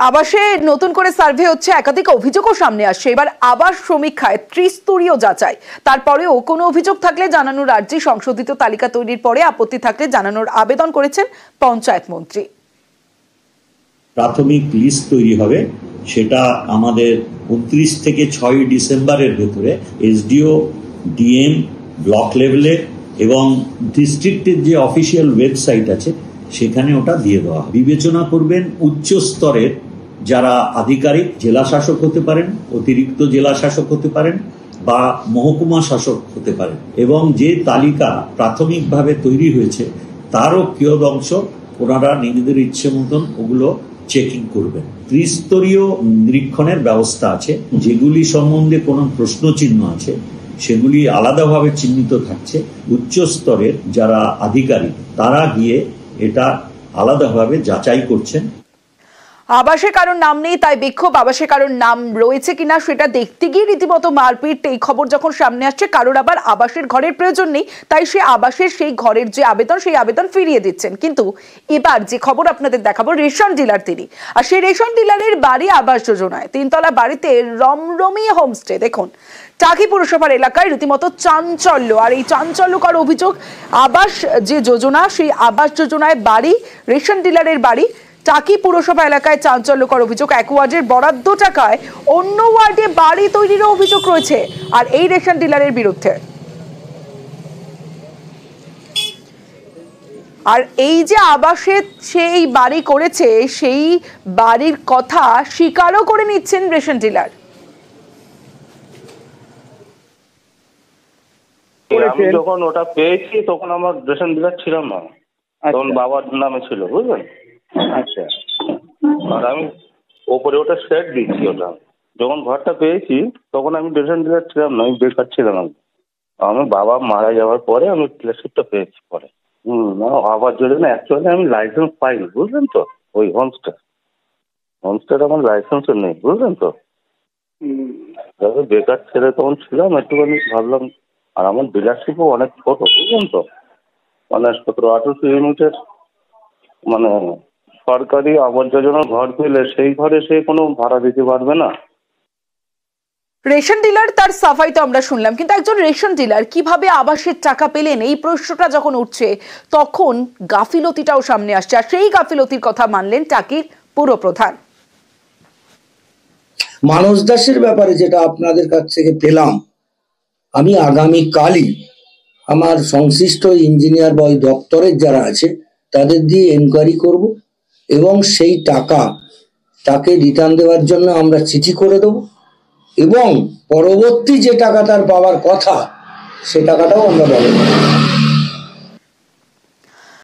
আবাসে নতুন করে সার্ভে হচ্ছে, একাধিক অভিযোগও সামনে আসছে। এবার আবাস সমীক্ষায় ত্রিস্তরীয় যাচাই, তারপরেও কোনো অভিযোগ থাকলে জানানোর আর্জি, সংশোধিত তালিকা তৈরির পরে আপত্তি থাকলে জানানোর আবেদন করেছেন পঞ্চায়েত মন্ত্রী। প্রাথমিক লিস্ট তৈরি হবে, সেটা আমাদের 29 থেকে 6 ডিসেম্বরের ভেতরে এসডিও, ডিএম, ব্লক লেভেলে এবং ডিস্ট্রিক্টের যে অফিসিয়াল ওয়েবসাইট আছে সেখানে ওটা দিয়ে দেওয়া। বিবেচনা করবেন উচ্চ স্তরের যারা আধিকারিক, জেলা শাসক হতে পারেন, অতিরিক্ত জেলা শাসক হতে পারেন বা মহকুমা শাসক হতে পারেন, এবং যে তালিকা প্রাথমিকভাবে তৈরি হয়েছে তারও কিয়দংশ ওনারা নিজেদের ইচ্ছে মতন ওগুলো চেকিং করবেন। ত্রিস্তরীয় নিরীক্ষণের ব্যবস্থা আছে, যেগুলি সম্বন্ধে কোনো প্রশ্নচিহ্ন আছে সেগুলি আলাদাভাবে চিহ্নিত থাকছে। উচ্চ স্তরের যারা আধিকারিক তারা গিয়ে এটা আলাদাভাবে যাচাই করছেন। আবাসে কারোর নাম নেই তাই বিক্ষোভ, আবাসে কারোর নাম রয়েছে কিনা সেটা দেখতে গিয়ে রীতিমতো মারপিট। এই খবর যখন সামনে আসছে, কারোর আবার আবাসের ঘরের প্রয়োজন নেই, তাই সে আবাসের সেই ঘরের যে আবেদন সেই আবেদন ফিরিয়ে দিচ্ছেন। কিন্তু এবার যে খবর আপনাদের দেখাবো, রেশন ডিলার তিনি, আর সেই রেশন ডিলারের বাড়ি আবাস যোজনায়, 3তলা বাড়িতে রমরমি হোমস্টে। দেখুন, টাকি পুরসভার এলাকায় রীতিমতো চাঞ্চল্য, আর এই চাঞ্চল্যকর অভিযোগ, আবাস যে যোজনা সেই আবাস যোজনায় বাড়ি, রেশন ডিলারের বাড়ি। টাকি পুরসভা এলাকায় চাঞ্চল্যকর অভিযোগ, এক ওয়ার্ডের বরাদ্দ টাকায় অন্য ওয়ার্ডে বাড়ি তৈরির অভিযোগ রয়েছে আর এই রেশন ডিলারের বিরুদ্ধে। আর এই যে আবাসে সেই বাড়ি করেছে, সেই বাড়ির কথা স্বীকারও করে নিচ্ছেন রেশন ডিলার। আমি যখন ওটা পেয়েছি তখন আমার রেশন ডিলার ছিলাম না, তখন বাবার নামে ছিল, বুঝলেন। আচ্ছা, আর আমি ওপরে ওটা সেট দিচ্ছি। ওটা যখন ঘরটা পেয়েছি তখন আমি রেশন ডিলার ছিলাম না, আমি বেকার ছিলাম। আমি বাবা মারা যাওয়ার পরে আমি ডিলারশিপটা পেয়েছি পরে। আবার যোজনা অ্যাকচুয়ালি আমি লাইসেন্স পাইনি, বুঝলেন তো। ওই হোমস্টের আমার লাইসেন্সও নেই, বুঝলেন তো। তবে বেকার ছেলে তখন ছিলাম, একটুখানি ভাবলাম। আর আমার ডিলারশিপও অনেক ছোট, বুঝলেন তো, মানে 17-18 ইউনিটের। মানে সরকারি আবাস যোজনার ঘর পেলে সেই ঘরে সে কোনো ভাড়া দিতে পারবে না। রেশন ডিলার তার সাফাই তো আমরা শুনলাম, কিন্তু একজন রেশন ডিলার কিভাবে আবাসের টাকা পেলেন, এই প্রশ্নটা যখন উঠছে তখন গাফিলতিটাও সামনে আসছে। আর সেই গাফিলতির কথা মানলেন টাকির পুরপ্রধান। মানস দাসের ব্যাপারে যেটা আপনাদের কাছ থেকে পেলাম, আমি আগামীকালই আমার সংশ্লিষ্ট ইঞ্জিনিয়ার বা ওই দপ্তরের যারা আছে তাদের দিয়ে এনকোয়ারি করব এবং সেই টাকা তাকে রিটার্ন দেওয়ার জন্য আমরা চিঠি করে দেব এবং পরবর্তী যে টাকা তার পাওয়ার কথা সে টাকাটাও আমরা পাবো।